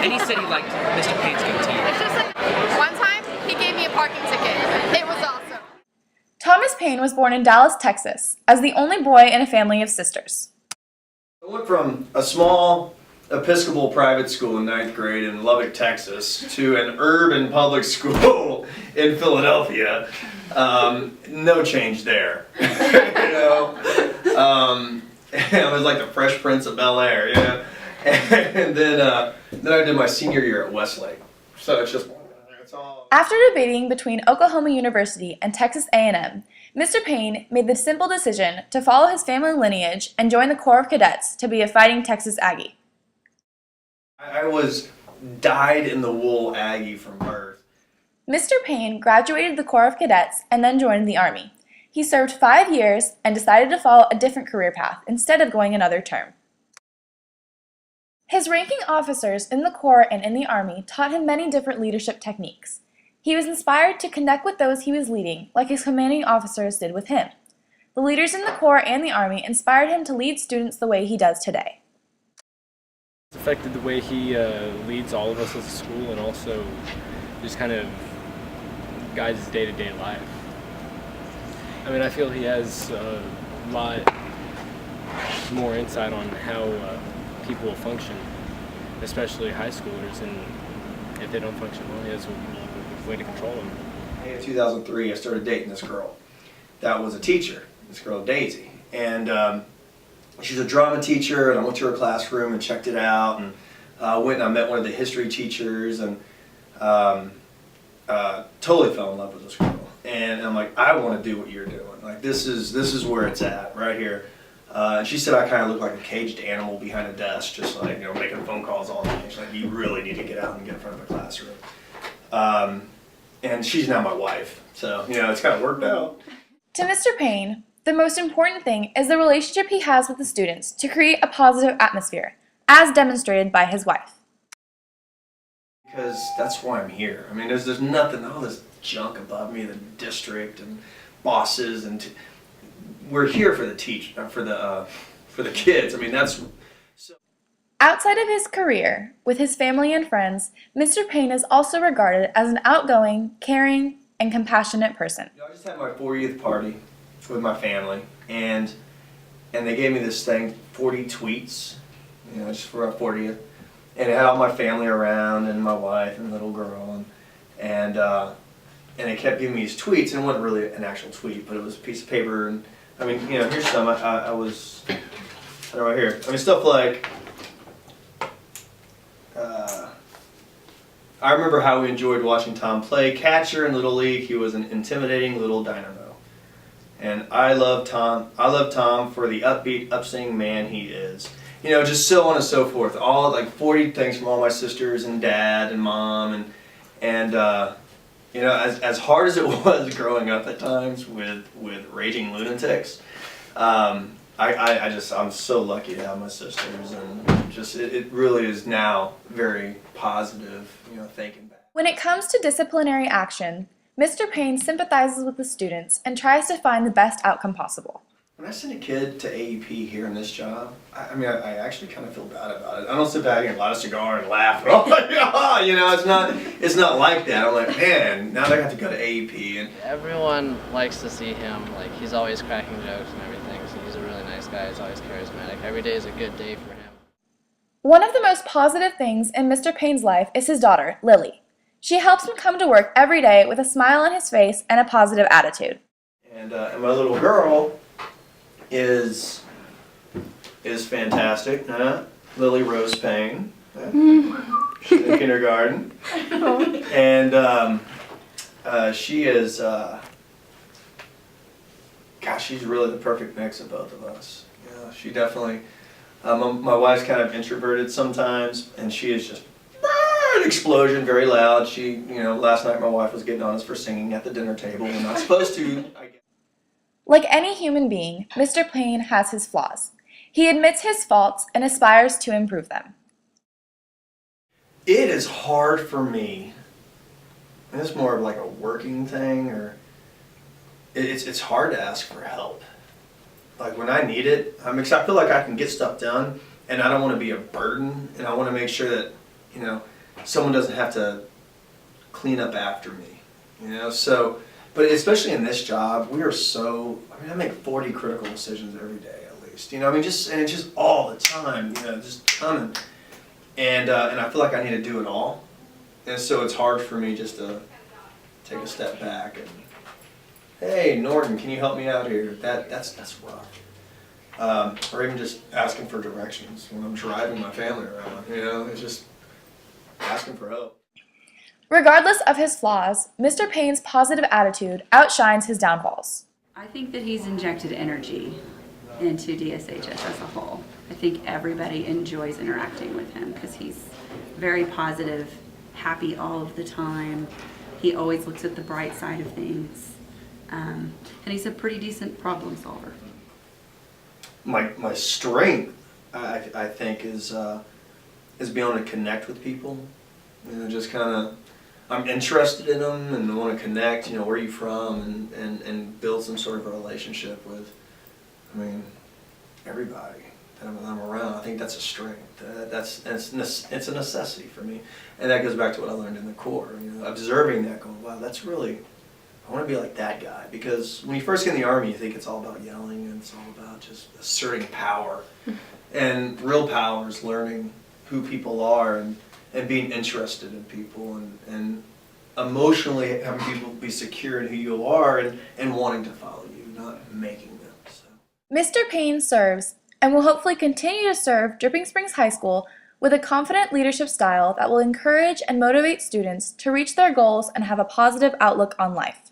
And he said he liked Mr. Payne's goatee. It's just like, one time, he gave me a parking ticket. It was awesome. Thomas Payne was born in Dallas, Texas, as the only boy in a family of sisters. I went from a small Episcopal private school in 9th grade in Lubbock, Texas, to an urban public school in Philadelphia. No change there. I was like the Fresh Prince of Bel-Air, you know. And then I did my senior year at Westlake. So it's all. After debating between Oklahoma University and Texas A&M, Mr. Payne made the simple decision to follow his family lineage and join the Corps of Cadets to be a fighting Texas Aggie. I was dyed-in-the-wool Aggie from birth. Mr. Payne graduated the Corps of Cadets and then joined the Army. He served 5 years and decided to follow a different career path instead of going another term. His ranking officers in the Corps and in the Army taught him many different leadership techniques. He was inspired to connect with those he was leading, like his commanding officers did with him. The leaders in the Corps and the Army inspired him to lead students the way he does today. It's affected the way he leads all of us as a school, and also just kind of guides his day-to-day life. I mean, I feel he has a lot more insight on how people will function, especially high schoolers, and if they don't function well, he has a way to control them. In 2003, I started dating this girl that was a teacher, this girl Daisy, and she's a drama teacher, and I went to her classroom and checked it out, and went and I met one of the history teachers, and totally fell in love with this girl. And I'm like, I want to do what you're doing. Like, this is where it's at, right here. And she said I kind of look like a caged animal behind a desk, just like, you know, making phone calls all day. She's like, you really need to get out and get in front of a classroom. And she's now my wife, so, you know, it's kind of worked out. To Mr. Payne, the most important thing is the relationship he has with the students to create a positive atmosphere, as demonstrated by his wife. Because that's why I'm here. I mean, there's nothing, all this junk above me, the district and bosses, and we're here for the for the kids. I mean, that's. So. Outside of his career, with his family and friends, Mr. Payne is also regarded as an outgoing, caring, and compassionate person. You know, I just had my 40th party with my family, and they gave me this thing, 40 tweets, you know, just for our 40th. And it had all my family around, and my wife and little girl, and it kept giving me these tweets, and it wasn't really an actual tweet, but it was a piece of paper, and I mean, you know, here's some. I was right here. I mean, stuff like, I remember how we enjoyed watching Tom play catcher in Little League. He was an intimidating little dynamo, and I love Tom. I love Tom for the upbeat, upswing man he is. You know, just so on and so forth. All like 40 things from all my sisters and dad and mom, and you know, as hard as it was growing up at times with raging lunatics, I'm so lucky to have my sisters, and just it really is now very positive, you know, thinking back. When it comes to disciplinary action, Mr. Payne sympathizes with the students and tries to find the best outcome possible. When I send a kid to AEP here in this job, I mean, I actually kind of feel bad about it. I don't sit back and light a cigar and laugh. Oh my God, you know, it's not like that. I'm like, man, now they have to go to AEP. And everyone likes to see him. Like, he's always cracking jokes and everything. So he's a really nice guy. He's always charismatic. Every day is a good day for him. One of the most positive things in Mr. Payne's life is his daughter, Lily. She helps him come to work every day with a smile on his face and a positive attitude. And my little girl is fantastic. Lily Rose Payne. She's in kindergarten. And she is, gosh, she's really the perfect mix of both of us. You know, she definitely, my wife's kind of introverted sometimes, and she is just an explosion, very loud. She, you know, last night my wife was getting on us for singing at the dinner table. We're not supposed to, I guess. Like any human being, Mr. Payne has his flaws. He admits his faults and aspires to improve them. It is hard for me, and it's more of like a working thing, or it's hard to ask for help. Like when I need it, I feel like I can get stuff done, and I don't want to be a burden, and I want to make sure that you know, someone doesn't have to clean up after me, you know. So, but especially in this job, we are so. I mean, I make 40 critical decisions every day at least, you know. I mean, and it's just all the time, you know, just coming, and I feel like I need to do it all, and so it's hard for me just to take a step back and, hey, Norton, can you help me out here? That's rough. Or even just asking for directions when I'm driving my family around, you know, it's just asking for help. Regardless of his flaws, Mr. Payne's positive attitude outshines his downfalls. I think that he's injected energy into DSHS as a whole. I think everybody enjoys interacting with him because he's very positive, happy all of the time. He always looks at the bright side of things. And he's a pretty decent problem solver. My strength, I think, is being able to connect with people. You know, just kind of, I'm interested in them and want to connect. You know, where are you from, and build some sort of a relationship with, I mean, everybody that I'm around. I think that's a strength. It's a necessity for me, and that goes back to what I learned in the Corps. You know, observing that, going, wow, that's really. I want to be like that guy, because when you first get in the Army, you think it's all about yelling and it's all about just asserting power. And real power is learning who people are and being interested in people and emotionally having people be secure in who you are and wanting to follow you, not making them. So. Mr. Payne serves and will hopefully continue to serve Dripping Springs High School with a confident leadership style that will encourage and motivate students to reach their goals and have a positive outlook on life.